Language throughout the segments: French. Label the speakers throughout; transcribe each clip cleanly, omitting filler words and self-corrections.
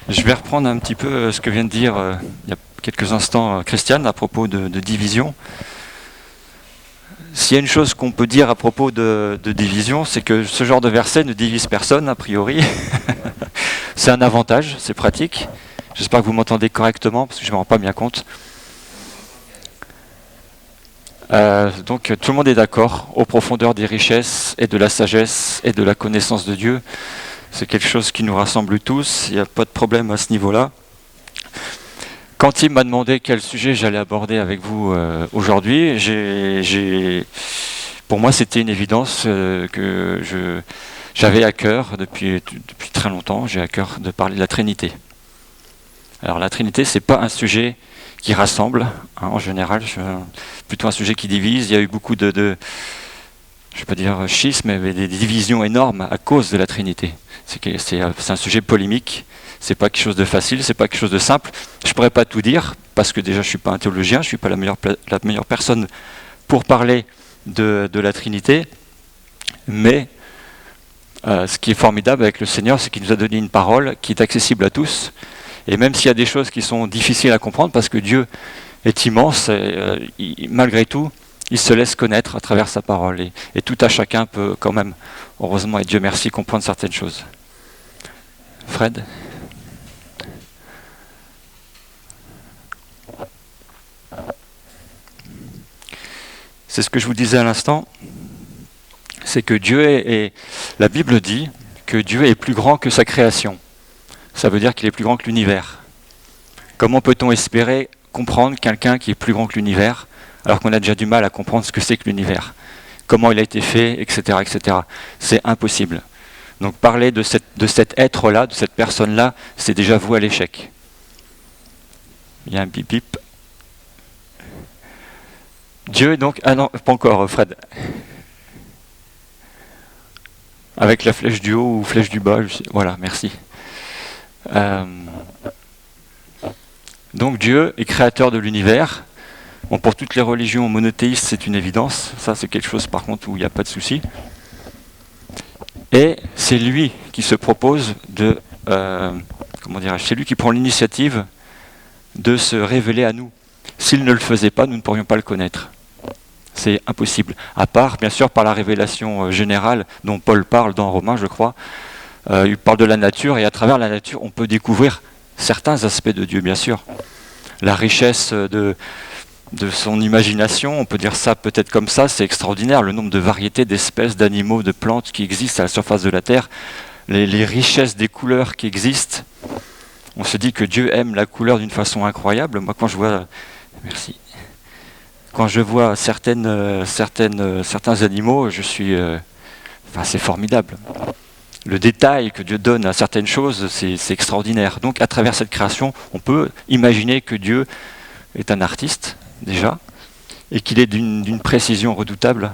Speaker 1: Je vais reprendre un petit peu ce que vient de dire il y a quelques instants Christiane à propos de division. S'il y a une chose qu'on peut dire à propos de division, c'est que ce genre de verset ne divise personne, a priori. C'est un avantage, c'est pratique. J'espère que vous m'entendez correctement, parce que je ne me rends pas bien compte. Donc tout le monde est d'accord, aux profondeurs des richesses et de la sagesse et de la connaissance de Dieu. C'est quelque chose qui nous rassemble tous, il n'y a pas de problème à ce niveau-là. Quand il m'a demandé quel sujet j'allais aborder avec vous aujourd'hui, pour moi c'était une évidence que j'avais à cœur depuis très longtemps. J'ai à cœur de parler de la Trinité. Alors la Trinité, c'est pas un sujet qui rassemble, hein, en général, plutôt un sujet qui divise. Il y a eu beaucoup je ne vais pas dire schisme, mais des divisions énormes à cause de la Trinité. C'est un sujet polémique. C'est pas quelque chose de facile, c'est pas quelque chose de simple. Je pourrais pas tout dire, parce que déjà je suis pas un théologien, je suis pas la meilleure personne pour parler de la Trinité. Mais ce qui est formidable avec le Seigneur, c'est qu'il nous a donné une parole qui est accessible à tous. Et même s'il y a des choses qui sont difficiles à comprendre, parce que Dieu est immense, malgré tout, il se laisse connaître à travers sa parole. Et tout à chacun peut quand même, heureusement et Dieu merci, comprendre certaines choses. Fred ? C'est ce que je vous disais à l'instant, c'est que la Bible dit que Dieu est plus grand que sa création. Ça veut dire qu'il est plus grand que l'univers. Comment peut-on espérer comprendre quelqu'un qui est plus grand que l'univers, alors qu'on a déjà du mal à comprendre ce que c'est que l'univers, comment il a été fait, etc., etc. C'est impossible. Donc parler de cet être-là, de cette personne-là, c'est déjà voué à l'échec. Il y a un bip-bip. Dieu est donc... Ah non, pas encore, Fred. Avec la flèche du haut ou flèche du bas, voilà, merci. Donc Dieu est créateur de l'univers. Bon, pour toutes les religions monothéistes, c'est une évidence. Ça, c'est quelque chose, par contre, où il n'y a pas de souci. Et c'est lui qui se propose de... c'est lui qui prend l'initiative de se révéler à nous. S'il ne le faisait pas, nous ne pourrions pas le connaître. C'est impossible. À part, bien sûr, par la révélation générale dont Paul parle dans Romains, je crois. Il parle de la nature, et à travers la nature, on peut découvrir certains aspects de Dieu, bien sûr. La richesse de son imagination, on peut dire ça peut-être comme ça, c'est extraordinaire, le nombre de variétés d'espèces, d'animaux, de plantes qui existent à la surface de la Terre, les richesses des couleurs qui existent. On se dit que Dieu aime la couleur d'une façon incroyable. Moi, quand je vois... Merci. Quand je vois certains animaux, je suis... c'est formidable. Le détail que Dieu donne à certaines choses, c'est extraordinaire. Donc, à travers cette création, on peut imaginer que Dieu est un artiste, déjà, et qu'il est d'une précision redoutable.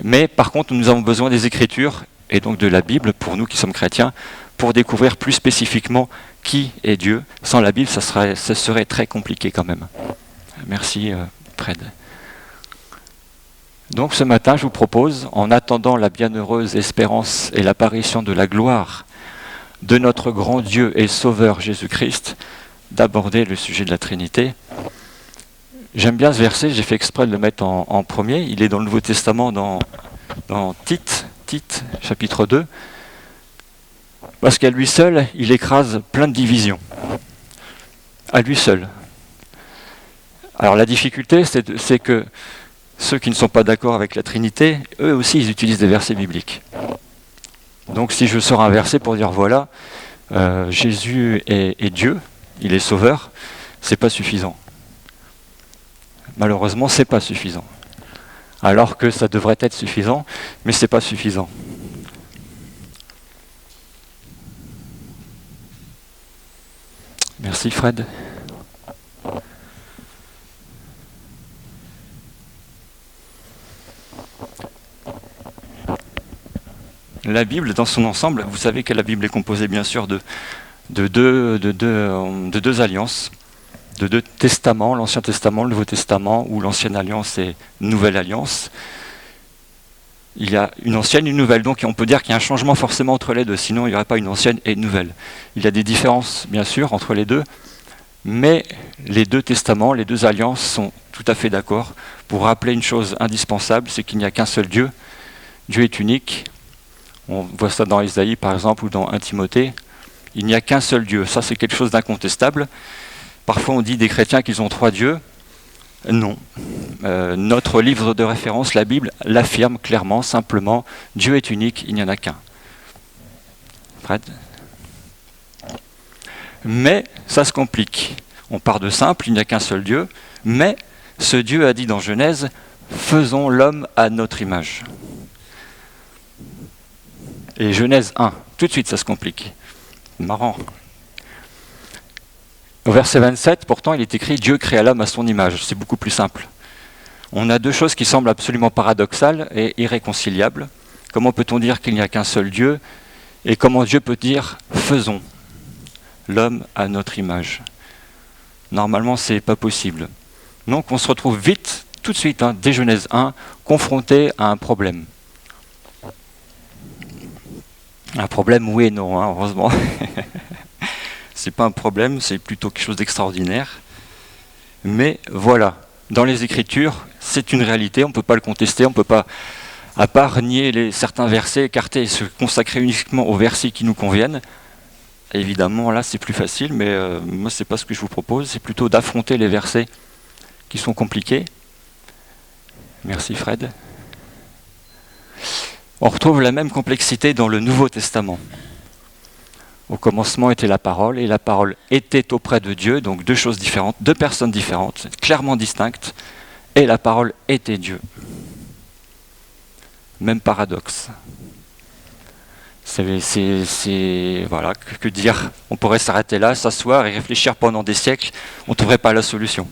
Speaker 1: Mais, par contre, nous avons besoin des Écritures, et donc de la Bible, pour nous qui sommes chrétiens, pour découvrir plus spécifiquement qui est Dieu. Sans la Bible, ça serait très compliqué quand même. Merci, Fred. Donc ce matin, je vous propose, en attendant la bienheureuse espérance et l'apparition de la gloire de notre grand Dieu et Sauveur Jésus-Christ, d'aborder le sujet de la Trinité. J'aime bien ce verset, j'ai fait exprès de le mettre en premier. Il est dans le Nouveau Testament, dans Tite, chapitre 2. Parce qu'à lui seul, il écrase plein de divisions. À lui seul. Alors la difficulté, c'est que ceux qui ne sont pas d'accord avec la Trinité, eux aussi, ils utilisent des versets bibliques. Donc si je sors un verset pour dire, voilà, Jésus est Dieu, il est sauveur, c'est pas suffisant. Malheureusement, c'est pas suffisant. Alors que ça devrait être suffisant, mais c'est pas suffisant. Merci Fred. La Bible, dans son ensemble, vous savez que la Bible est composée bien sûr de deux alliances. de deux testaments, l'Ancien Testament, le Nouveau Testament, ou l'Ancienne Alliance et Nouvelle Alliance. Il y a une ancienne et une nouvelle, donc on peut dire qu'il y a un changement forcément entre les deux, sinon il n'y aurait pas une ancienne et une nouvelle. Il y a des différences, bien sûr, entre les deux, mais les deux testaments, les deux alliances sont tout à fait d'accord pour rappeler une chose indispensable, c'est qu'il n'y a qu'un seul Dieu. Dieu est unique. On voit ça dans Isaïe, par exemple, ou dans 1 Timothée. Il n'y a qu'un seul Dieu. Ça, c'est quelque chose d'incontestable. Parfois, on dit des chrétiens qu'ils ont trois dieux. Non. Notre livre de référence, la Bible, l'affirme clairement, simplement. Dieu est unique, il n'y en a qu'un. Fred ? Mais ça se complique. On part de simple, il n'y a qu'un seul Dieu. Mais ce Dieu a dit dans Genèse, faisons l'homme à notre image. Et Genèse 1, tout de suite ça se complique. Marrant. Au verset 27, pourtant, il est écrit « Dieu créa l'homme à son image ». C'est beaucoup plus simple. On a deux choses qui semblent absolument paradoxales et irréconciliables. Comment peut-on dire qu'il n'y a qu'un seul Dieu ? Et comment Dieu peut dire « faisons l'homme à notre image ». Normalement, ce n'est pas possible. Donc, on se retrouve vite, tout de suite, dès Genèse 1, confronté à un problème. Un problème, oui et non, heureusement. C'est pas un problème, c'est plutôt quelque chose d'extraordinaire. Mais voilà, dans les Écritures, c'est une réalité, on ne peut pas le contester, on ne peut pas, à part nier certains versets, écarter et se consacrer uniquement aux versets qui nous conviennent. Évidemment, là, c'est plus facile, mais moi, ce n'est pas ce que je vous propose, c'est plutôt d'affronter les versets qui sont compliqués. Merci Fred. On retrouve la même complexité dans le Nouveau Testament. Au commencement était la parole, et la parole était auprès de Dieu, donc deux choses différentes, deux personnes différentes, clairement distinctes, et la parole était Dieu. Même paradoxe. Voilà, que dire ? On pourrait s'arrêter là, s'asseoir et réfléchir pendant des siècles, on ne trouverait pas la solution.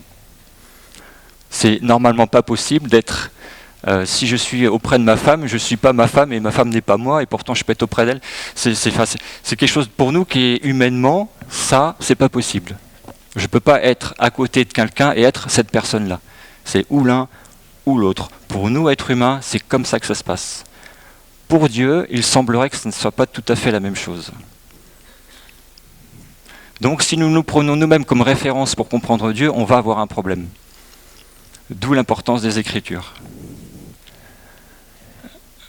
Speaker 1: C'est normalement pas possible d'être... si je suis auprès de ma femme, je ne suis pas ma femme et ma femme n'est pas moi et pourtant je peux être auprès d'elle. C'est quelque chose pour nous qui est humainement, ça, c'est pas possible. Je ne peux pas être à côté de quelqu'un et être cette personne-là. C'est ou l'un ou l'autre. Pour nous, êtres humains, c'est comme ça que ça se passe. Pour Dieu, il semblerait que ce ne soit pas tout à fait la même chose. Donc si nous nous prenons nous-mêmes comme référence pour comprendre Dieu, on va avoir un problème. D'où l'importance des Écritures.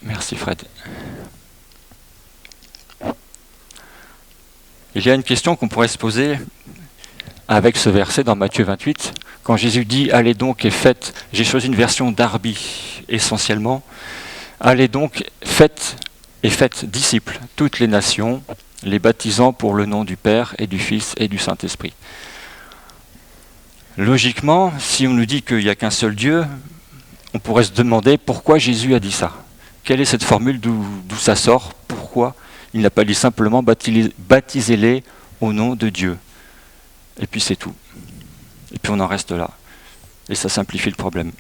Speaker 1: Merci Fred. Il y a une question qu'on pourrait se poser avec ce verset dans Matthieu 28. Quand Jésus dit « Allez donc et faites », j'ai choisi une version d'Arby essentiellement, « Allez donc, faites disciples toutes les nations, les baptisant pour le nom du Père et du Fils et du Saint-Esprit. » Logiquement, si on nous dit qu'il n'y a qu'un seul Dieu, on pourrait se demander pourquoi Jésus a dit ça. Quelle est cette formule, d'où ça sort? Pourquoi il n'a pas dit simplement baptisez-les au nom de Dieu? Et puis c'est tout. Et puis on en reste là. Et ça simplifie le problème.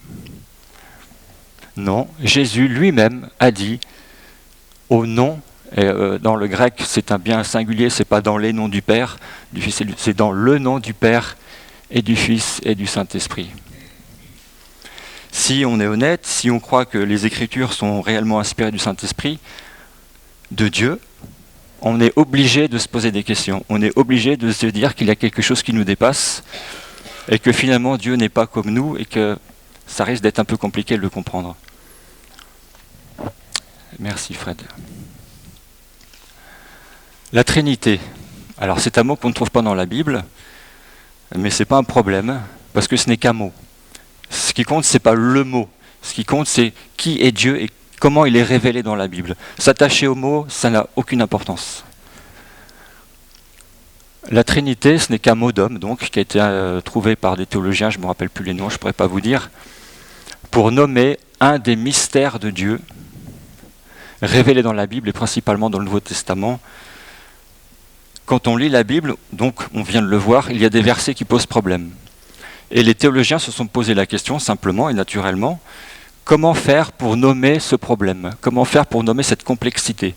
Speaker 1: Non, Jésus lui-même a dit au nom, et dans le grec c'est un bien singulier, c'est pas dans les noms du Père, du Fils, c'est dans le nom du Père et du Fils et du Saint-Esprit. Si on est honnête, si on croit que les Écritures sont réellement inspirées du Saint-Esprit, de Dieu, on est obligé de se poser des questions. On est obligé de se dire qu'il y a quelque chose qui nous dépasse et que finalement Dieu n'est pas comme nous et que ça risque d'être un peu compliqué de le comprendre. Merci Fred. La Trinité. Alors c'est un mot qu'on ne trouve pas dans la Bible, mais ce n'est pas un problème, parce que ce n'est qu'un mot. Ce qui compte, ce n'est pas le mot. Ce qui compte, c'est qui est Dieu et comment il est révélé dans la Bible. S'attacher au mot, ça n'a aucune importance. La Trinité, ce n'est qu'un mot d'homme, donc, qui a été trouvé par des théologiens, je ne me rappelle plus les noms, je ne pourrais pas vous dire, pour nommer un des mystères de Dieu, révélés dans la Bible et principalement dans le Nouveau Testament. Quand on lit la Bible, donc on vient de le voir, il y a des versets qui posent problème. Et les théologiens se sont posé la question, simplement et naturellement, comment faire pour nommer ce problème? Comment faire pour nommer cette complexité?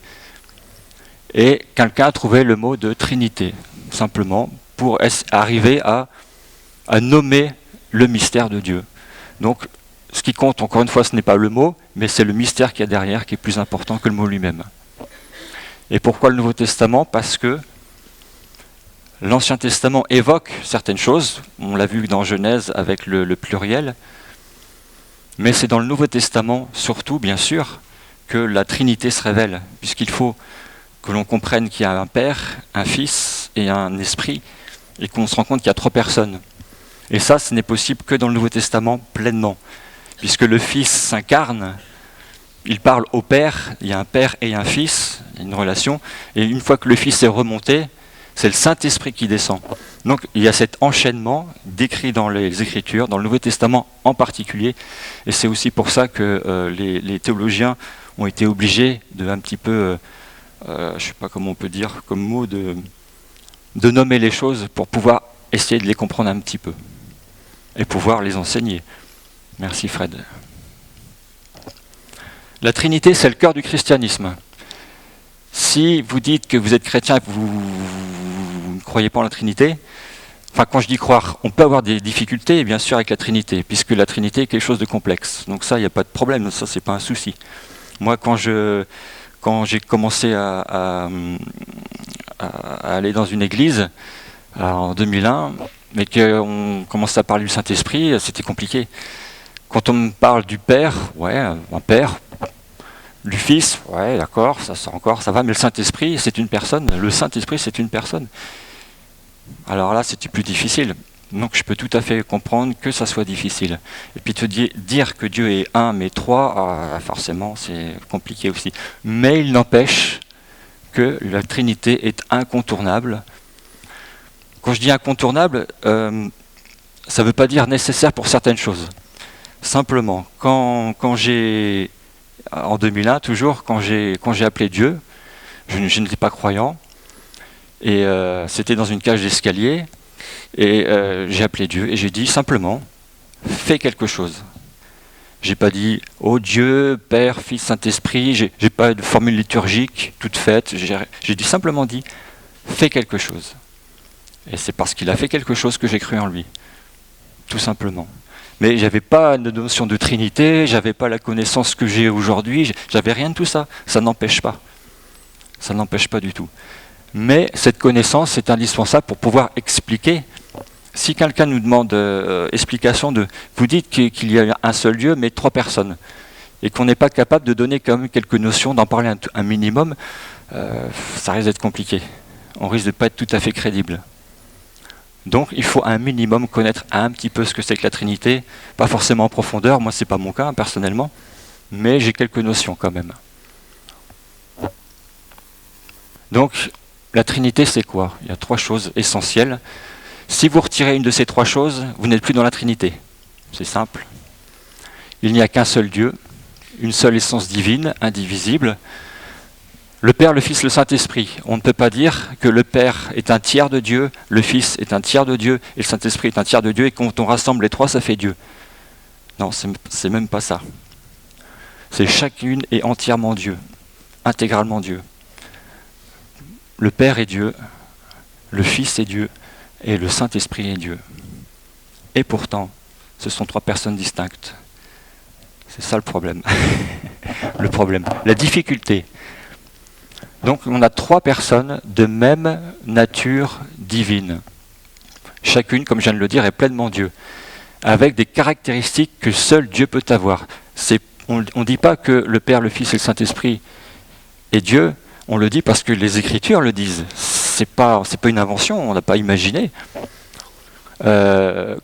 Speaker 1: Et quelqu'un a trouvé le mot de Trinité, simplement, pour arriver à à nommer le mystère de Dieu. Donc, ce qui compte, encore une fois, ce n'est pas le mot, mais c'est le mystère qu'il y a derrière qui est plus important que le mot lui-même. Et pourquoi le Nouveau Testament? Parce que l'Ancien Testament évoque certaines choses, on l'a vu dans Genèse avec le pluriel, mais c'est dans le Nouveau Testament, surtout, bien sûr, que la Trinité se révèle, puisqu'il faut que l'on comprenne qu'il y a un Père, un Fils et un Esprit, et qu'on se rend compte qu'il y a 3 personnes. Et ça, ce n'est possible que dans le Nouveau Testament pleinement, puisque le Fils s'incarne, il parle au Père, il y a un Père et un Fils, il y a une relation, et une fois que le Fils est remonté, c'est le Saint-Esprit qui descend. Donc il y a cet enchaînement décrit dans les Écritures, dans le Nouveau Testament en particulier, et c'est aussi pour ça que les théologiens ont été obligés de un petit peu, je ne sais pas comment on peut dire comme mot, de nommer les choses pour pouvoir essayer de les comprendre un petit peu, et pouvoir les enseigner. Merci Fred. La Trinité, c'est le cœur du christianisme. Si vous dites que vous êtes chrétien et que vous ne croyez pas en la Trinité, enfin quand je dis croire, on peut avoir des difficultés bien sûr avec la Trinité, puisque la Trinité est quelque chose de complexe. Donc ça, il n'y a pas de problème, ça c'est pas un souci. Moi quand j'ai commencé à aller dans une église en 2001, mais qu'on commençait à parler du Saint-Esprit, c'était compliqué. Quand on me parle du Père, ouais, un Père, du Fils, ouais, d'accord, ça va, mais le Saint-Esprit, c'est une personne. Le Saint-Esprit, c'est une personne. Alors là, c'était plus difficile. Donc je peux tout à fait comprendre que ça soit difficile. Et puis te dire que Dieu est un, mais 3, forcément, c'est compliqué aussi. Mais il n'empêche que la Trinité est incontournable. Quand je dis incontournable, ça ne veut pas dire nécessaire pour certaines choses. Simplement, quand j'ai... En 2001, toujours, quand j'ai appelé Dieu, je n'étais pas croyant, et c'était dans une cage d'escalier, et j'ai appelé Dieu, et j'ai dit simplement, fais quelque chose. J'ai pas dit, oh Dieu, Père, Fils, Saint-Esprit, j'ai pas de formule liturgique toute faite, j'ai simplement dit, fais quelque chose. Et c'est parce qu'il a fait quelque chose que j'ai cru en lui, tout simplement. Mais j'avais pas de notion de Trinité, j'avais pas la connaissance que j'ai aujourd'hui, j'avais rien de tout ça. Ça n'empêche pas. Ça n'empêche pas du tout. Mais cette connaissance est indispensable pour pouvoir expliquer. Si quelqu'un nous demande explication de... Vous dites qu'il y a un seul Dieu, mais 3 personnes, et qu'on n'est pas capable de donner quand même quelques notions, d'en parler un minimum, ça risque d'être compliqué. On risque de ne pas être tout à fait crédible. Donc il faut un minimum connaître un petit peu ce que c'est que la Trinité, pas forcément en profondeur, moi c'est pas mon cas personnellement, mais j'ai quelques notions quand même. Donc la Trinité c'est quoi? Il y a 3 choses essentielles. Si vous retirez une de ces 3 choses, vous n'êtes plus dans la Trinité. C'est simple. Il n'y a qu'un seul Dieu, une seule essence divine, indivisible. Le Père, le Fils, le Saint-Esprit. On ne peut pas dire que le Père est un tiers de Dieu, le Fils est un tiers de Dieu, et le Saint-Esprit est un tiers de Dieu, et quand on rassemble les 3, ça fait Dieu. Non, c'est même pas ça. C'est chacune est entièrement Dieu, intégralement Dieu. Le Père est Dieu, le Fils est Dieu, et le Saint-Esprit est Dieu. Et pourtant, ce sont 3 personnes distinctes. C'est ça le problème. Le problème. La difficulté. Donc on a 3 personnes de même nature divine. Chacune, comme je viens de le dire, est pleinement Dieu, avec des caractéristiques que seul Dieu peut avoir. On ne dit pas que le Père, le Fils et le Saint-Esprit est Dieu, on le dit parce que les Écritures le disent. C'est pas une invention, on n'a pas imaginé. Par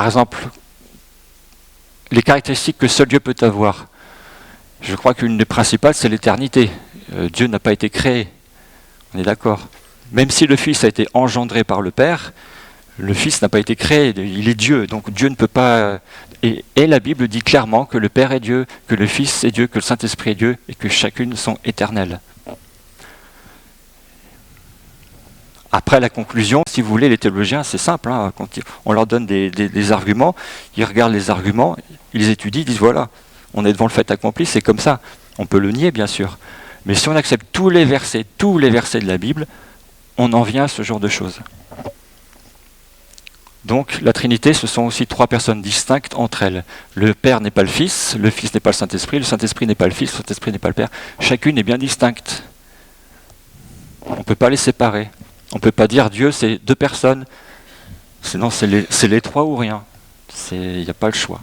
Speaker 1: exemple, les caractéristiques que seul Dieu peut avoir. Je crois qu'une des principales, c'est l'éternité. Dieu n'a pas été créé, on est d'accord. Même si le Fils a été engendré par le Père, le Fils n'a pas été créé, il est Dieu, donc Dieu ne peut pas... Et la Bible dit clairement que le Père est Dieu, que le Fils est Dieu, que le Saint-Esprit est Dieu, et que chacune sont éternelles. Après la conclusion, si vous voulez, les théologiens, c'est simple, hein, quand on leur donne des arguments, ils regardent les arguments, ils les étudient, ils disent voilà, on est devant le fait accompli, c'est comme ça. On peut le nier, bien sûr. Mais si on accepte tous les versets de la Bible, on en vient à ce genre de choses. Donc la Trinité, ce sont aussi trois personnes distinctes entre elles. Le Père n'est pas le Fils n'est pas le Saint-Esprit n'est pas le Fils, le Saint-Esprit n'est pas le Père. Chacune est bien distincte. On ne peut pas les séparer. On ne peut pas dire Dieu, c'est deux personnes. Sinon, c'est les trois ou rien. Il n'y a pas le choix.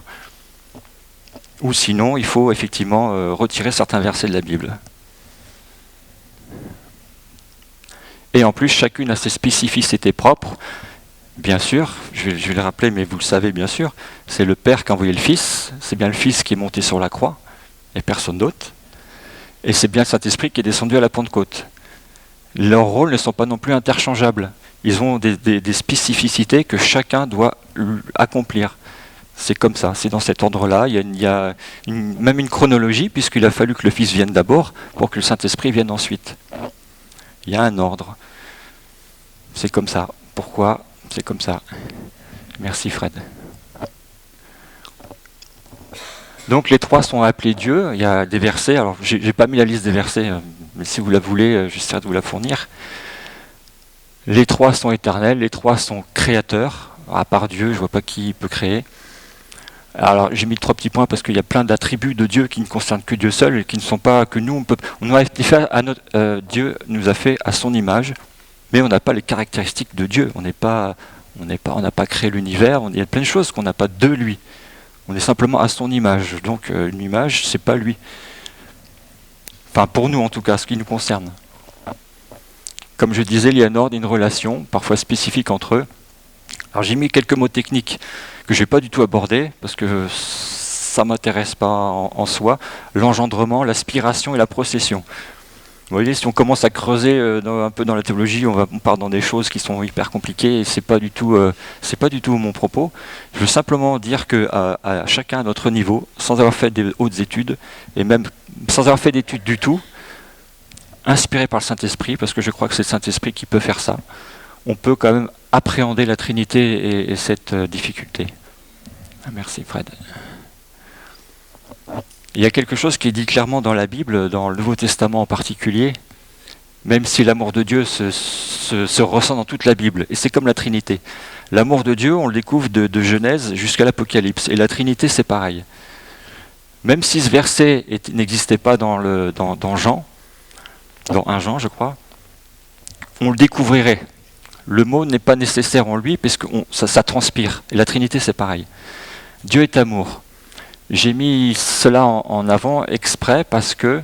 Speaker 1: Ou sinon, il faut effectivement retirer certains versets de la Bible. Et en plus, chacune a ses spécificités propres. Bien sûr, je vais le rappeler, mais vous le savez bien sûr, c'est le Père qui a envoyé le Fils, c'est bien le Fils qui est monté sur la croix, et personne d'autre. Et c'est bien le Saint-Esprit qui est descendu à la Pentecôte. Leurs rôles ne sont pas non plus interchangeables. Ils ont des spécificités que chacun doit accomplir. C'est comme ça, c'est dans cet ordre-là. Il y a même une chronologie, puisqu'il a fallu que le Fils vienne d'abord pour que le Saint-Esprit vienne ensuite. Il y a un ordre. C'est comme ça. Pourquoi ? C'est comme ça. Merci Fred. Donc les trois sont appelés Dieu. Il y a des versets. Alors j'ai pas mis la liste des versets, mais si vous la voulez, j'essaierai de vous la fournir. Les trois sont éternels. Les trois sont créateurs. À part Dieu, je vois pas qui peut créer. Alors j'ai mis trois petits points parce qu'il y a plein d'attributs de Dieu qui ne concernent que Dieu seul et qui ne sont pas que nous. On a été fait à notre Dieu nous a fait à son image. Mais on n'a pas les caractéristiques de Dieu. On n'a pas créé l'univers. Il y a plein de choses qu'on n'a pas de lui. On est simplement à son image. Donc une image, c'est pas lui. Enfin, pour nous en tout cas, ce qui nous concerne. Comme je disais, il y a un ordre, une relation, parfois spécifique entre eux. Alors j'ai mis quelques mots techniques que je n'ai pas du tout abordés, parce que ça ne m'intéresse pas en soi. L'engendrement, l'aspiration et la procession. Vous voyez, si on commence à creuser un peu dans la théologie, on part dans des choses qui sont hyper compliquées et c'est pas du tout mon propos. Je veux simplement dire que à chacun à notre niveau, sans avoir fait des hautes études et même sans avoir fait d'études du tout, inspiré par le Saint-Esprit, parce que je crois que c'est le Saint-Esprit qui peut faire ça, on peut quand même appréhender la Trinité et cette difficulté. Merci Fred. Il y a quelque chose qui est dit clairement dans la Bible, dans le Nouveau Testament en particulier, même si l'amour de Dieu se ressent dans toute la Bible. Et c'est comme la Trinité. L'amour de Dieu, on le découvre de Genèse jusqu'à l'Apocalypse. Et la Trinité, c'est pareil. Même si ce verset n'existait pas dans Jean, dans 1 Jean, je crois, on le découvrirait. Le mot n'est pas nécessaire en lui, parce que ça transpire. Et la Trinité, c'est pareil. Dieu est amour. J'ai mis cela en avant exprès parce que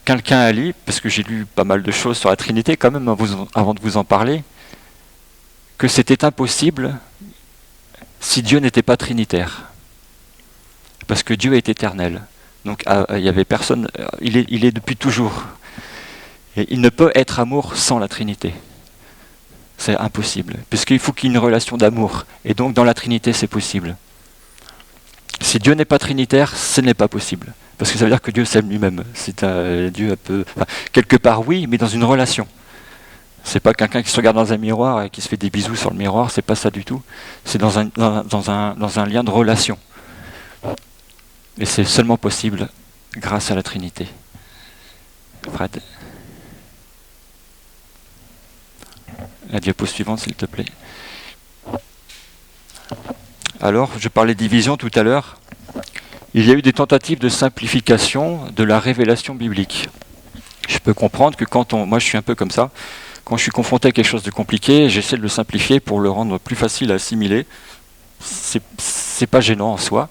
Speaker 1: quelqu'un a lu, parce que j'ai lu pas mal de choses sur la Trinité quand même avant de vous en parler, que c'était impossible si Dieu n'était pas trinitaire. Parce que Dieu est éternel. Donc il y avait personne, il est depuis toujours. Et il ne peut être amour sans la Trinité. C'est impossible. Puisqu'il faut qu'il y ait une relation d'amour. Et donc dans la Trinité, c'est possible. Si Dieu n'est pas trinitaire, ce n'est pas possible. Parce que ça veut dire que Dieu s'aime lui-même. C'est Dieu quelque part oui, mais dans une relation. C'est pas quelqu'un qui se regarde dans un miroir et qui se fait des bisous sur le miroir, c'est pas ça du tout. C'est dans un lien de relation. Et c'est seulement possible grâce à la Trinité. Fred. La diapo suivante, s'il te plaît. Alors, je parlais de division tout à l'heure. Il y a eu des tentatives de simplification de la révélation biblique. Je peux comprendre que moi je suis un peu comme ça, quand je suis confronté à quelque chose de compliqué, j'essaie de le simplifier pour le rendre plus facile à assimiler. C'est pas gênant en soi.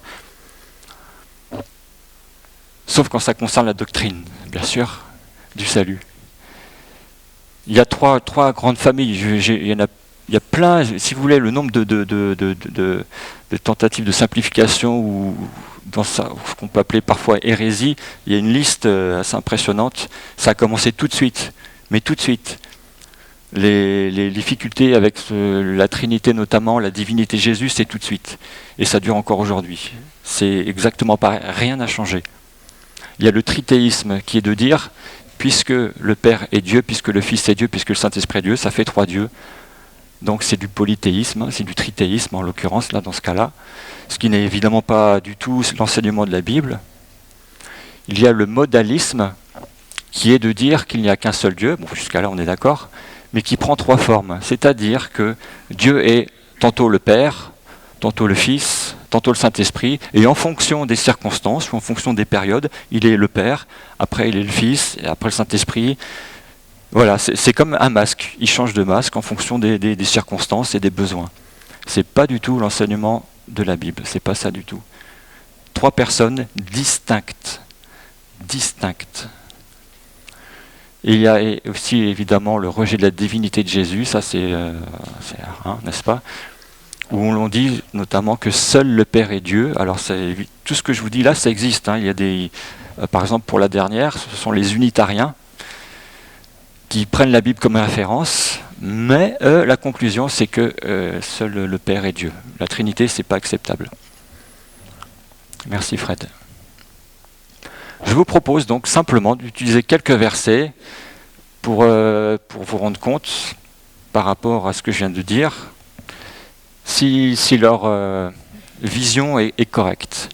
Speaker 1: Sauf quand ça concerne la doctrine, bien sûr, du salut. Il y a trois grandes familles. Il y a plein, si vous voulez, le nombre de tentatives de simplification ou dans ce qu'on peut appeler parfois hérésie, il y a une liste assez impressionnante. Ça a commencé tout de suite, mais tout de suite. Les difficultés avec la Trinité notamment, la divinité Jésus, c'est tout de suite. Et ça dure encore aujourd'hui. C'est exactement pareil, rien n'a changé. Il y a le trithéisme qui est de dire, puisque le Père est Dieu, puisque le Fils est Dieu, puisque le Saint-Esprit est Dieu, ça fait trois dieux. Donc c'est du polythéisme, c'est du trithéisme en l'occurrence, là dans ce cas-là, ce qui n'est évidemment pas du tout l'enseignement de la Bible. Il y a le modalisme, qui est de dire qu'il n'y a qu'un seul Dieu, bon jusqu'à là on est d'accord, mais qui prend trois formes, c'est-à-dire que Dieu est tantôt le Père, tantôt le Fils, tantôt le Saint-Esprit, et en fonction des circonstances, ou en fonction des périodes, il est le Père, après il est le Fils, et après le Saint-Esprit. Voilà, c'est comme un masque, il change de masque en fonction des circonstances et des besoins. C'est pas du tout l'enseignement de la Bible, c'est pas ça du tout. 3 personnes distinctes. Et il y a aussi évidemment le rejet de la divinité de Jésus, ça c'est n'est-ce pas? Où on dit notamment que seul le Père est Dieu. Alors tout ce que je vous dis là, ça existe. Il y a par exemple pour la dernière, ce sont les unitariens qui prennent la Bible comme référence, mais la conclusion c'est que seul le Père est Dieu. La Trinité, c'est pas acceptable. Merci Fred. Je vous propose donc simplement d'utiliser quelques versets pour vous rendre compte par rapport à ce que je viens de dire, si leur vision est correcte.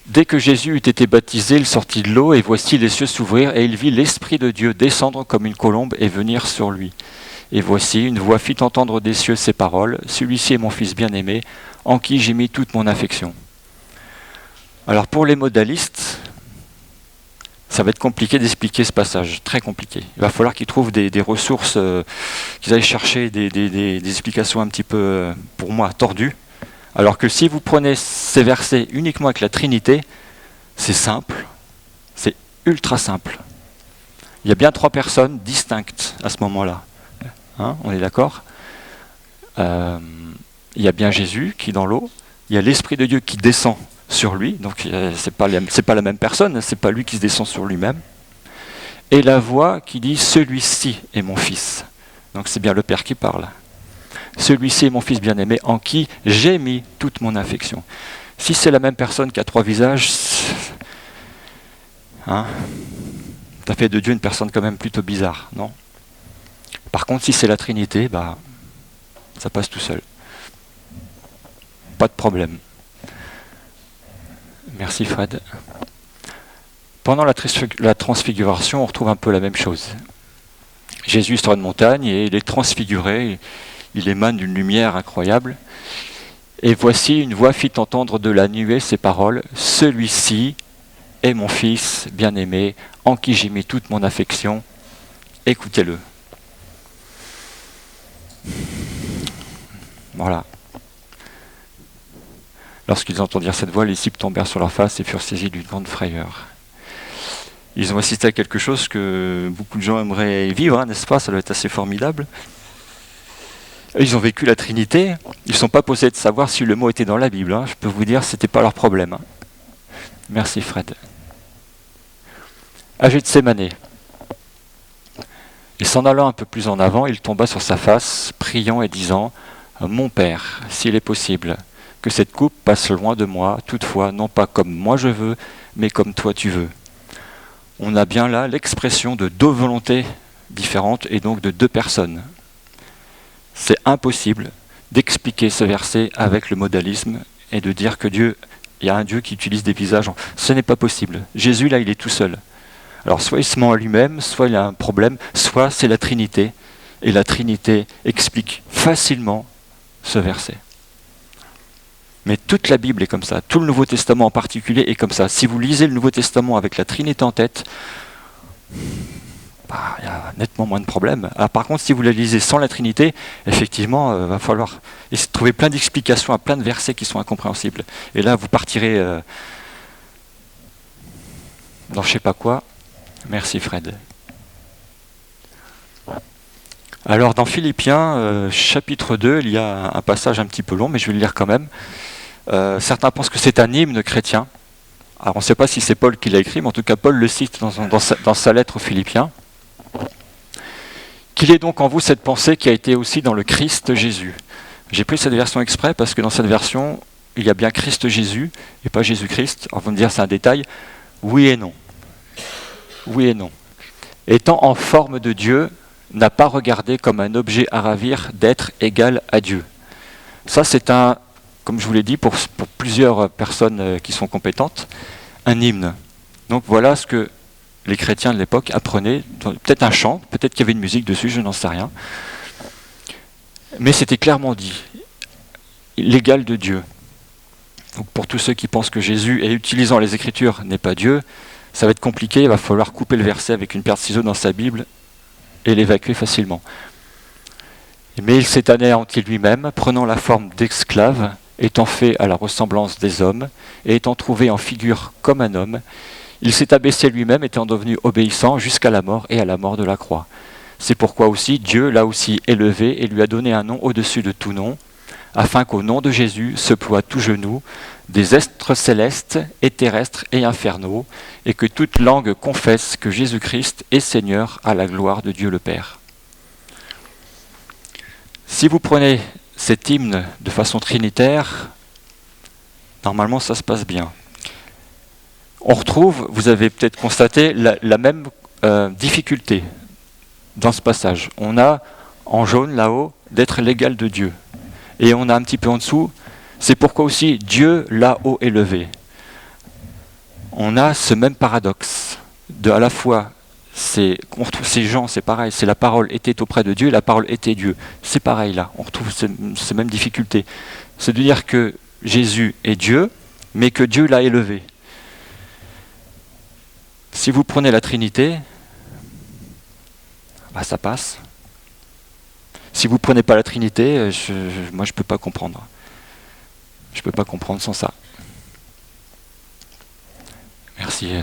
Speaker 1: Dès que Jésus eut été baptisé, il sortit de l'eau, et voici les cieux s'ouvrir, et il vit l'Esprit de Dieu descendre comme une colombe et venir sur lui. Et voici, une voix fit entendre des cieux ces paroles, « Celui-ci est mon Fils bien-aimé, en qui j'ai mis toute mon affection. » Alors pour les modalistes, ça va être compliqué d'expliquer ce passage, très compliqué. Il va falloir qu'ils trouvent des ressources, qu'ils aillent chercher des explications un petit peu, pour moi, tordues. Alors que si vous prenez ces versets uniquement avec la Trinité, c'est simple, c'est ultra simple. Il y a bien 3 personnes distinctes à ce moment-là. On est d'accord? Il y a bien Jésus qui est dans l'eau, il y a l'Esprit de Dieu qui descend sur lui, donc c'est pas la même personne, c'est pas lui qui se descend sur lui-même. Et la voix qui dit « Celui-ci est mon Fils ». Donc c'est bien le Père qui parle. Celui-ci est mon Fils bien-aimé, en qui j'ai mis toute mon affection. Si c'est la même personne qui a 3 visages, ça fait de Dieu une personne quand même plutôt bizarre, non? Par contre, si c'est la Trinité, ça passe tout seul. Pas de problème. Merci Fred. Pendant la transfiguration, on retrouve un peu la même chose. Jésus est sur une montagne et il est transfiguré. Il émane d'une lumière incroyable. Et voici, une voix fit entendre de la nuée ces paroles. « Celui-ci est mon Fils bien-aimé, en qui j'ai mis toute mon affection. Écoutez-le. » Voilà. Lorsqu'ils entendirent cette voix, les disciples tombèrent sur leur face et furent saisis d'une grande frayeur. Ils ont assisté à quelque chose que beaucoup de gens aimeraient vivre, n'est-ce pas? Ça doit être assez formidable. Ils ont vécu la Trinité, ils ne sont pas posés de savoir si le mot était dans la Bible. Je peux vous dire, ce n'était pas leur problème. Merci Fred. À Gethsémanée. Et s'en allant un peu plus en avant, il tomba sur sa face, priant et disant « Mon Père, s'il est possible, que cette coupe passe loin de moi, toutefois, non pas comme moi je veux, mais comme toi tu veux. » On a bien là l'expression de 2 volontés différentes et donc de 2 personnes. C'est impossible d'expliquer ce verset avec le modalisme et de dire que il y a un Dieu qui utilise des visages. Ce n'est pas possible. Jésus, là, il est tout seul. Alors, soit il se ment à lui-même, soit il a un problème, soit c'est la Trinité. Et la Trinité explique facilement ce verset. Mais toute la Bible est comme ça. Tout le Nouveau Testament en particulier est comme ça. Si vous lisez le Nouveau Testament avec la Trinité en tête, il y a nettement moins de problèmes. Alors, par contre, si vous la lisez sans la Trinité, effectivement, il va falloir trouver plein d'explications à plein de versets qui sont incompréhensibles. Et là, vous partirez dans je sais pas quoi. Merci Fred. Alors, dans Philippiens, chapitre 2, il y a un passage un petit peu long, mais je vais le lire quand même. Certains pensent que c'est un hymne chrétien. Alors, on ne sait pas si c'est Paul qui l'a écrit, mais en tout cas, Paul le cite dans sa lettre aux Philippiens. Qu'il est donc en vous cette pensée qui a été aussi dans le Christ Jésus. J'ai pris cette version exprès parce que dans cette version, il y a bien Christ Jésus et pas Jésus-Christ. Alors vous me dire c'est un détail. Oui et non. Oui et non. Étant en forme de Dieu, n'a pas regardé comme un objet à ravir d'être égal à Dieu. Ça c'est comme je vous l'ai dit, pour plusieurs personnes qui sont compétentes, un hymne. Donc voilà ce que les chrétiens de l'époque apprenaient, peut-être un chant, peut-être qu'il y avait une musique dessus, je n'en sais rien. Mais c'était clairement dit, l'égal de Dieu. Donc pour tous ceux qui pensent que Jésus, et utilisant les Écritures, n'est pas Dieu, ça va être compliqué, il va falloir couper le verset avec une paire de ciseaux dans sa Bible et l'évacuer facilement. Mais il s'est anéanti lui-même, prenant la forme d'esclave, étant fait à la ressemblance des hommes, et étant trouvé en figure comme un homme, il s'est abaissé lui-même, étant devenu obéissant jusqu'à la mort et à la mort de la croix. C'est pourquoi aussi Dieu l'a aussi élevé et lui a donné un nom au-dessus de tout nom, afin qu'au nom de Jésus se ploie tout genou, des êtres célestes et terrestres et infernaux, et que toute langue confesse que Jésus-Christ est Seigneur à la gloire de Dieu le Père. Si vous prenez cet hymne de façon trinitaire, normalement ça se passe bien. On retrouve, vous avez peut-être constaté, la même difficulté dans ce passage. On a en jaune là-haut d'être l'égal de Dieu. Et on a un petit peu en dessous, c'est pourquoi aussi Dieu là-haut élevé. On a ce même paradoxe de à la fois, on retrouve ces gens, c'est pareil, c'est la parole était auprès de Dieu et la parole était Dieu. C'est pareil là, on retrouve ces mêmes difficultés. C'est de dire que Jésus est Dieu, mais que Dieu l'a élevé. Si vous prenez la Trinité, bah ça passe. Si vous ne prenez pas la Trinité, moi je ne peux pas comprendre. Je ne peux pas comprendre sans ça. Merci.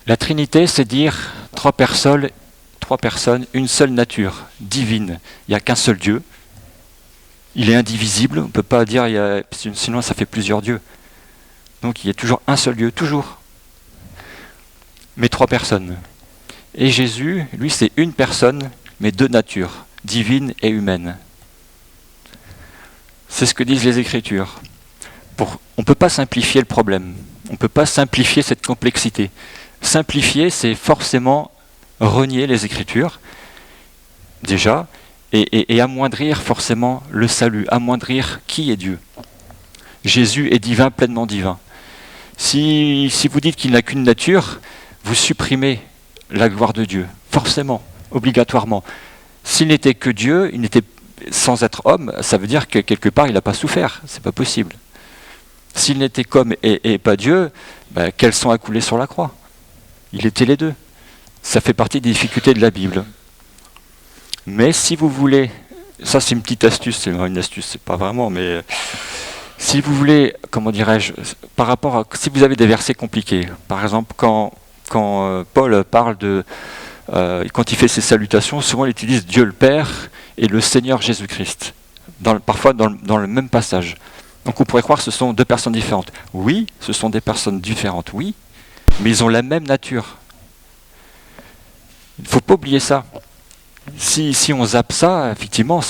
Speaker 1: La Trinité, c'est dire trois personnes, une seule nature, divine. Il n'y a qu'un seul Dieu. Il est indivisible, on ne peut pas dire, sinon ça fait plusieurs dieux. Donc il y a toujours un seul Dieu, toujours. Mais trois personnes. Et Jésus, lui, c'est une personne, mais deux natures, divine et humaine. C'est ce que disent les Écritures. On ne peut pas simplifier le problème. On ne peut pas simplifier cette complexité. Simplifier, c'est forcément renier les Écritures, déjà, et amoindrir forcément le salut, amoindrir qui est Dieu. Jésus est divin, pleinement divin. Si vous dites qu'il n'a qu'une nature, vous supprimez la gloire de Dieu, forcément, obligatoirement. S'il n'était que Dieu, il n'était sans être homme, ça veut dire que quelque part il n'a pas souffert, c'est pas possible. S'il n'était qu'homme et pas Dieu, quel sang a coulé sur la croix? Il était les deux. Ça fait partie des difficultés de la Bible. Mais si vous voulez, ça c'est une petite astuce, c'est une astuce, c'est pas vraiment, mais si vous voulez, comment dirais-je, par rapport à, si vous avez des versets compliqués, par exemple quand Paul parle de, quand il fait ses salutations, souvent il utilise Dieu le Père et le Seigneur Jésus-Christ, parfois dans le même passage. Donc on pourrait croire que ce sont deux personnes différentes. Oui, ce sont des personnes différentes, oui, mais ils ont la même nature. Il ne faut pas oublier ça. Si on zappe ça, effectivement,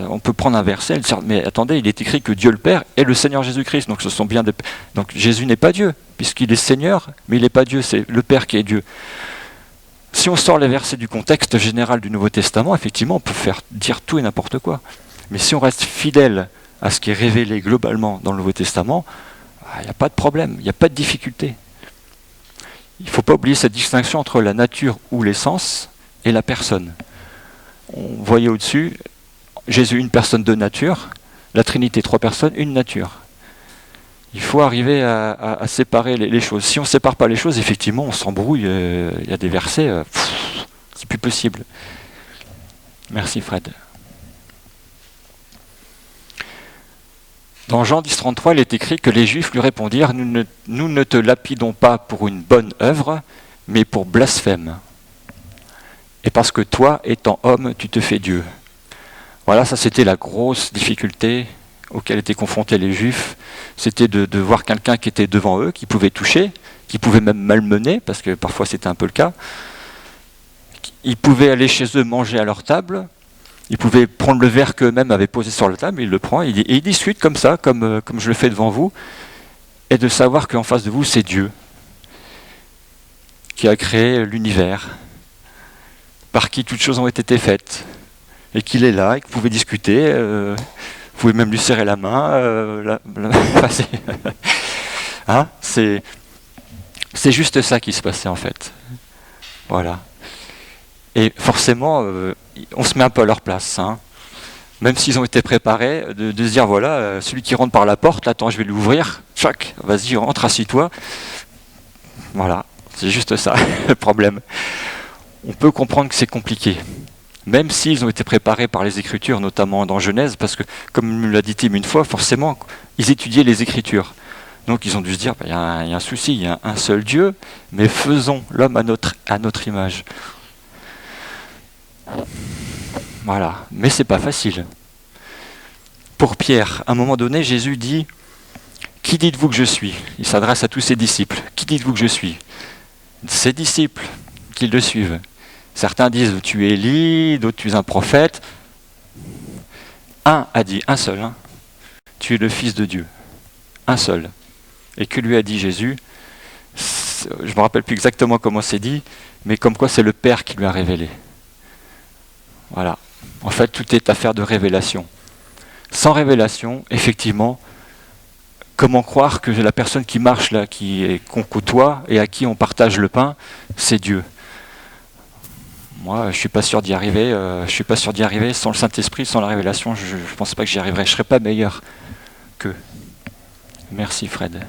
Speaker 1: on peut prendre un verset et dire, mais attendez, il est écrit que Dieu le Père est le Seigneur Jésus-Christ. Donc ce sont bien donc Jésus n'est pas Dieu, puisqu'il est Seigneur, mais il n'est pas Dieu, c'est le Père qui est Dieu. Si on sort les versets du contexte général du Nouveau Testament, effectivement, on peut faire dire tout et n'importe quoi. Mais si on reste fidèle à ce qui est révélé globalement dans le Nouveau Testament, il n'y a pas de problème, il n'y a pas de difficulté. Il ne faut pas oublier cette distinction entre la nature ou l'essence et la personne. On voyait au-dessus, Jésus, une personne de nature, la Trinité, trois personnes, une nature. Il faut arriver à séparer les choses. Si on ne sépare pas les choses, effectivement, on s'embrouille. Il y a des versets, c'est plus possible. Merci Fred. Dans Jean 10,33, il est écrit que les Juifs lui répondirent, nous ne te lapidons pas pour une bonne œuvre, mais pour blasphème. Et parce que toi, étant homme, tu te fais Dieu. Voilà, ça c'était la grosse difficulté auxquelles étaient confrontés les Juifs. C'était de voir quelqu'un qui était devant eux, qui pouvait toucher, qui pouvait même malmener, parce que parfois c'était un peu le cas. Ils pouvaient aller chez eux manger à leur table, ils pouvaient prendre le verre qu'eux-mêmes avaient posé sur la table, il le prend, et il discute comme ça, comme je le fais devant vous, et de savoir qu'en face de vous, c'est Dieu qui a créé l'univers, par qui toutes choses ont été faites, et qu'il est là, et que vous pouvez discuter, vous pouvez même lui serrer la main. Hein, c'est juste ça qui se passait en fait. Voilà. Et forcément, on se met un peu à leur place. Hein. Même s'ils ont été préparés, de se dire, voilà, celui qui rentre par la porte, là, attends, je vais l'ouvrir, tchac, vas-y, rentre, assis-toi. Voilà, c'est juste ça, le problème. On peut comprendre que c'est compliqué. Même s'ils ont été préparés par les Écritures, notamment dans Genèse, parce que, comme me l'a dit Tim une fois, forcément, ils étudiaient les Écritures. Donc ils ont dû se dire, il y a un souci, il y a un seul Dieu, mais faisons l'homme à notre image. Voilà, mais c'est pas facile. Pour Pierre, à un moment donné, Jésus dit, « Qui dites-vous que je suis ?» Il s'adresse à tous ses disciples. « Qui dites-vous que je suis ?» Ses disciples qui le suivent. Certains disent, « Tu es Élie », d'autres, « Tu es un prophète ». Un a dit, un seul, hein, « Tu es le Fils de Dieu ». Un seul. Et que lui a dit Jésus? Je ne me rappelle plus exactement comment c'est dit, mais comme quoi c'est le Père qui lui a révélé. Voilà. En fait, tout est affaire de révélation. Sans révélation, effectivement, comment croire que la personne qui marche là, qu'on côtoie et à qui on partage le pain, c'est Dieu? Moi, je ne suis pas sûr d'y arriver. Je suis pas sûr d'y arriver sans le Saint-Esprit, sans la révélation. Je ne pense pas que j'y arriverai. Je ne serai pas meilleur qu'eux. Merci Fred.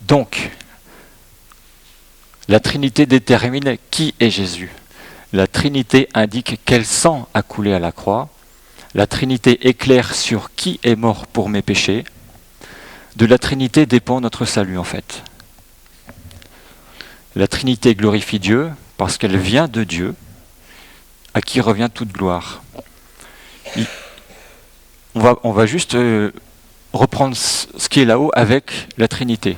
Speaker 1: Donc, la Trinité détermine qui est Jésus. La Trinité indique quel sang a coulé à la croix. La Trinité éclaire sur qui est mort pour mes péchés. De la Trinité dépend notre salut en fait. La Trinité glorifie Dieu parce qu'elle vient de Dieu, à qui revient toute gloire. On va juste reprendre ce qui est là-haut avec la Trinité.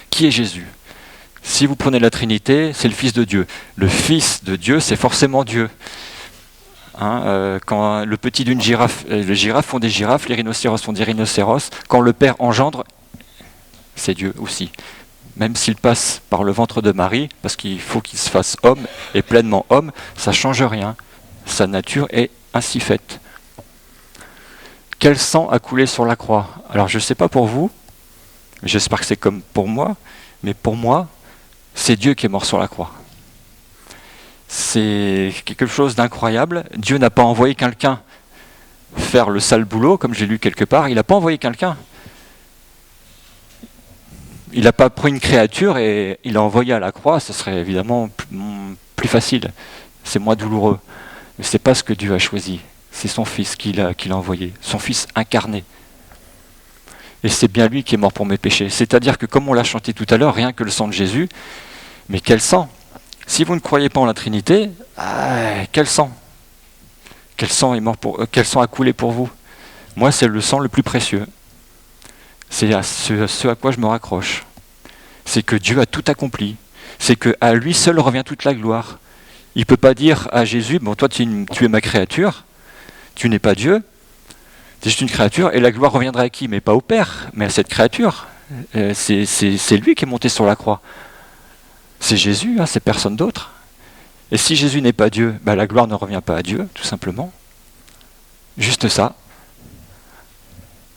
Speaker 1: Qui est Jésus? Si vous prenez la Trinité, c'est le Fils de Dieu. Le Fils de Dieu, c'est forcément Dieu. Hein, quand le petit d'une girafe, les girafes font des girafes, les rhinocéros font des rhinocéros. Quand le Père engendre, c'est Dieu aussi. Même s'il passe par le ventre de Marie, parce qu'il faut qu'il se fasse homme et pleinement homme, ça ne change rien. Sa nature est ainsi faite. Quel sang a coulé sur la croix? Alors je ne sais pas pour vous, j'espère que c'est comme pour moi, mais pour moi, c'est Dieu qui est mort sur la croix. C'est quelque chose d'incroyable. Dieu n'a pas envoyé quelqu'un faire le sale boulot, comme j'ai lu quelque part. Il n'a pas envoyé quelqu'un. Il n'a pas pris une créature et il l'a envoyé à la croix. Ce serait évidemment plus facile. C'est moins douloureux. Mais ce n'est pas ce que Dieu a choisi. C'est son Fils qu'il a envoyé. Son Fils incarné. Et c'est bien lui qui est mort pour mes péchés. C'est-à-dire que, comme on l'a chanté tout à l'heure, rien que le sang de Jésus, mais quel sang! Si vous ne croyez pas en la Trinité, quel sang! Quel sang est mort quel sang a coulé pour vous? Moi, c'est le sang le plus précieux. C'est à ce à quoi je me raccroche. C'est que Dieu a tout accompli. C'est qu'à lui seul revient toute la gloire. Il ne peut pas dire à Jésus, bon, toi tu es ma créature, tu n'es pas Dieu, tu es juste une créature, et la gloire reviendra à qui? Mais pas au Père, mais à cette créature. C'est lui qui est monté sur la croix. C'est Jésus, hein, c'est personne d'autre. Et si Jésus n'est pas Dieu, la gloire ne revient pas à Dieu, tout simplement. Juste ça.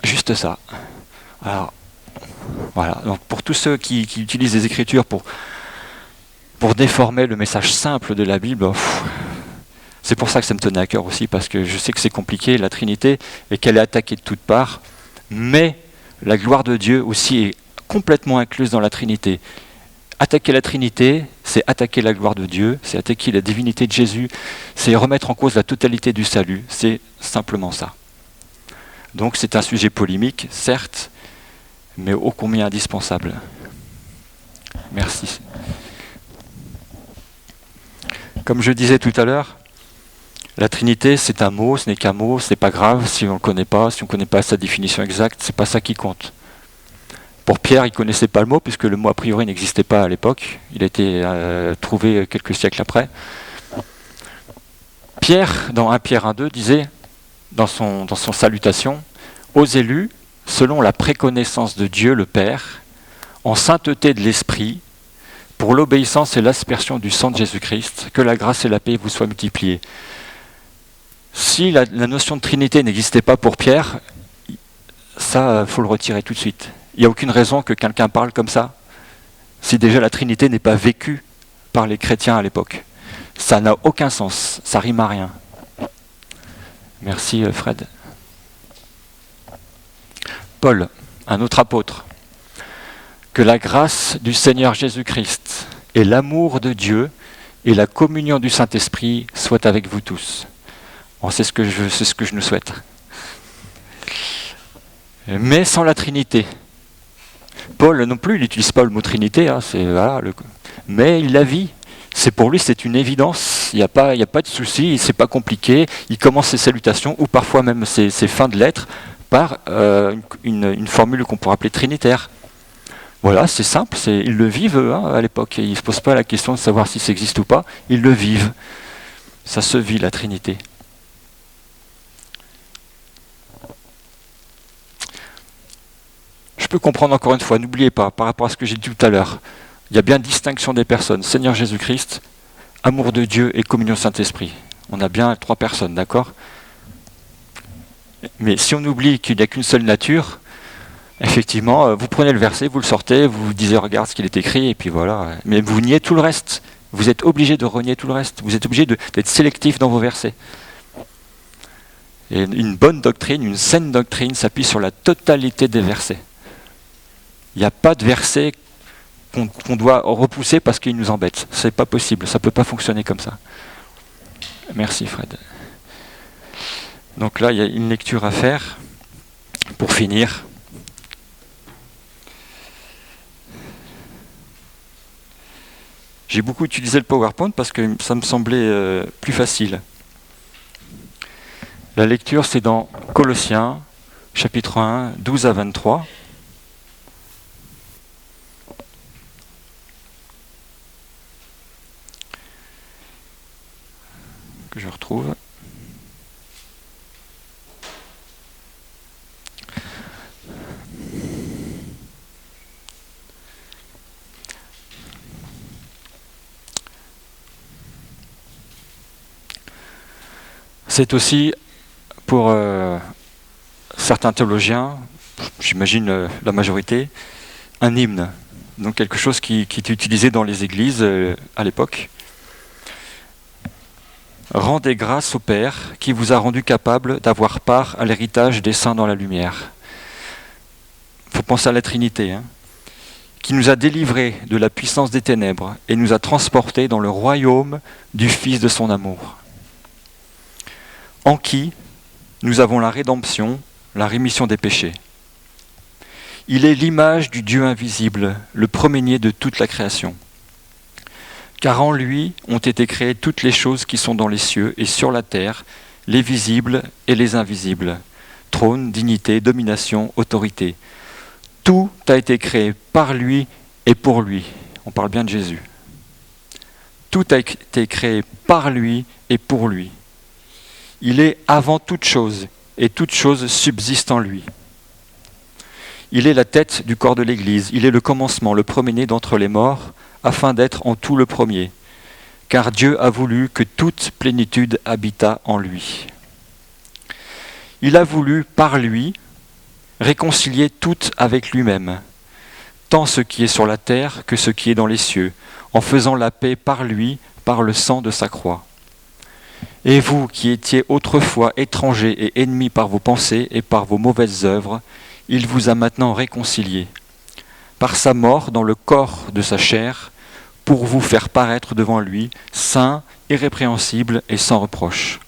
Speaker 1: Juste ça. Alors, voilà. Donc pour tous ceux qui utilisent les Écritures pour déformer le message simple de la Bible, c'est pour ça que ça me tenait à cœur aussi, parce que je sais que c'est compliqué, la Trinité, et qu'elle est attaquée de toutes parts, mais la gloire de Dieu aussi est complètement incluse dans la Trinité. Attaquer la Trinité, c'est attaquer la gloire de Dieu, c'est attaquer la divinité de Jésus, c'est remettre en cause la totalité du salut, c'est simplement ça. Donc c'est un sujet polémique, certes, mais ô combien indispensable. Merci. Comme je disais tout à l'heure, la Trinité, c'est un mot, ce n'est qu'un mot, c'est pas grave si on ne le connaît pas, si on ne connaît pas sa définition exacte, c'est pas ça qui compte. Pour Pierre, il ne connaissait pas le mot, puisque le mot a priori n'existait pas à l'époque. Il a été trouvé quelques siècles après. Pierre, dans 1 Pierre 1,2, disait, dans son salutation, « Aux élus, selon la préconnaissance de Dieu le Père, en sainteté de l'Esprit, pour l'obéissance et l'aspersion du sang de Jésus-Christ, que la grâce et la paix vous soient multipliées. » Si la notion de Trinité n'existait pas pour Pierre, ça, il faut le retirer tout de suite. Il n'y a aucune raison que quelqu'un parle comme ça, si déjà la Trinité n'est pas vécue par les chrétiens à l'époque. Ça n'a aucun sens, ça rime à rien. Merci Fred. Paul, un autre apôtre. Que la grâce du Seigneur Jésus-Christ et l'amour de Dieu et la communion du Saint-Esprit soient avec vous tous. Bon, c'est ce que je nous souhaite. Mais sans la Trinité. Paul non plus, il n'utilise pas le mot Trinité, hein, mais il la vit. C'est pour lui, c'est une évidence. Il n'y a pas de souci, c'est pas compliqué. Il commence ses salutations ou parfois même ses fins de lettres par une formule qu'on pourrait appeler trinitaire. Voilà, c'est simple, ils le vivent à l'époque. Ils ne se posent pas la question de savoir si ça existe ou pas. Ils le vivent. Ça se vit, la Trinité. Je peux comprendre encore une fois, n'oubliez pas, par rapport à ce que j'ai dit tout à l'heure, il y a bien distinction des personnes. Seigneur Jésus-Christ, amour de Dieu et communion Saint-Esprit. On a bien 3 personnes, d'accord? Mais si on oublie qu'il n'y a qu'une seule nature, effectivement, vous prenez le verset, vous le sortez, vous vous disiez regarde ce qu'il est écrit, et puis voilà. Mais vous niez tout le reste. Vous êtes obligé de renier tout le reste. Vous êtes obligé d'être sélectif dans vos versets. Et une bonne doctrine, une saine doctrine s'appuie sur la totalité des versets. Il n'y a pas de verset qu'on doit repousser parce qu'il nous embête. C'est pas possible, ça ne peut pas fonctionner comme ça. Merci Fred. Donc là, il y a une lecture à faire pour finir. J'ai beaucoup utilisé le PowerPoint parce que ça me semblait plus facile. La lecture, c'est dans Colossiens, chapitre 1, 12 à 23. Que je retrouve. C'est aussi pour certains théologiens, j'imagine la majorité, un hymne. Donc quelque chose qui était utilisé dans les églises à l'époque. Rendez grâce au Père qui vous a rendu capable d'avoir part à l'héritage des saints dans la lumière. Il faut penser à la Trinité, qui nous a délivrés de la puissance des ténèbres et nous a transportés dans le royaume du Fils de son amour, en qui nous avons la rédemption, la rémission des péchés. Il est l'image du Dieu invisible, le premier-né de toute la création. Car en lui ont été créées toutes les choses qui sont dans les cieux et sur la terre, les visibles et les invisibles, trône, dignité, domination, autorité. Tout a été créé par lui et pour lui. On parle bien de Jésus. Tout a été créé par lui et pour lui. Il est avant toute chose et toute chose subsiste en lui. Il est la tête du corps de l'Église. Il est le commencement, le premier-né d'entre les morts, afin d'être en tout le premier, car Dieu a voulu que toute plénitude habitât en lui. Il a voulu, par lui, réconcilier tout avec lui-même, tant ce qui est sur la terre que ce qui est dans les cieux, en faisant la paix par lui, par le sang de sa croix. Et vous, qui étiez autrefois étrangers et ennemis par vos pensées et par vos mauvaises œuvres, il vous a maintenant réconciliés, par sa mort dans le corps de sa chair, pour vous faire paraître devant lui, saint, irrépréhensible et sans reproche.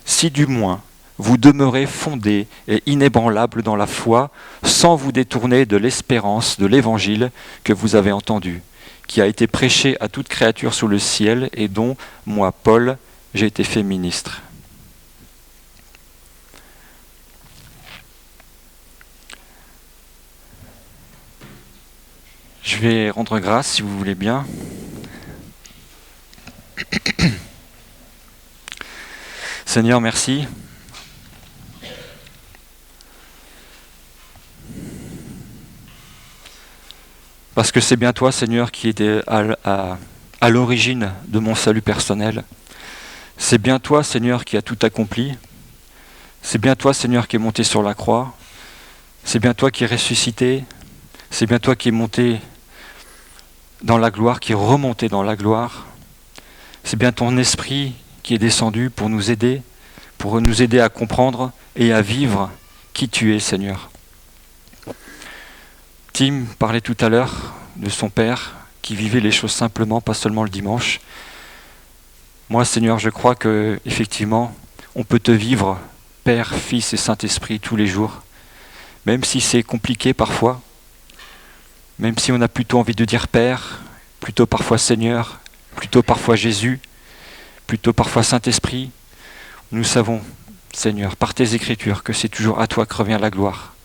Speaker 1: Si du moins vous demeurez fondés et inébranlables dans la foi, sans vous détourner de l'espérance de l'Évangile que vous avez entendu, qui a été prêché à toute créature sous le ciel et dont, moi, Paul, j'ai été fait ministre. Je vais rendre grâce, si vous voulez bien. Seigneur, merci. Parce que c'est bien toi, Seigneur, qui étais à l'origine de mon salut personnel. C'est bien toi, Seigneur, qui a tout accompli. C'est bien toi, Seigneur, qui est monté sur la croix. C'est bien toi qui es ressuscité. C'est bien toi qui es monté dans la gloire, qui est remonté dans la gloire. C'est bien ton esprit qui est descendu pour nous aider à comprendre et à vivre qui tu es, Seigneur. Tim parlait tout à l'heure de son père qui vivait les choses simplement, pas seulement le dimanche. Moi, Seigneur, je crois que effectivement, on peut te vivre, Père, Fils et Saint-Esprit, tous les jours, même si c'est compliqué parfois, même si on a plutôt envie de dire Père, plutôt parfois Seigneur, plutôt parfois Jésus, plutôt parfois Saint-Esprit. Nous savons, Seigneur, par tes Écritures, que c'est toujours à toi que revient la gloire.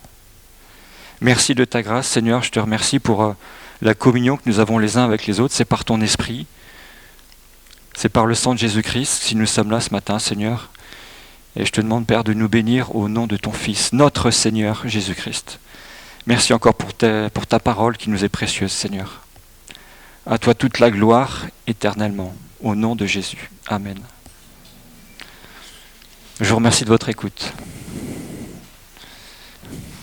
Speaker 1: Merci de ta grâce, Seigneur, je te remercie pour la communion que nous avons les uns avec les autres, c'est par ton Esprit, c'est par le sang de Jésus-Christ, si nous sommes là ce matin, Seigneur. Et je te demande, Père, de nous bénir au nom de ton Fils, notre Seigneur Jésus-Christ. Merci encore pour ta parole qui nous est précieuse, Seigneur. À toi toute la gloire éternellement, au nom de Jésus. Amen. Je vous remercie de votre écoute.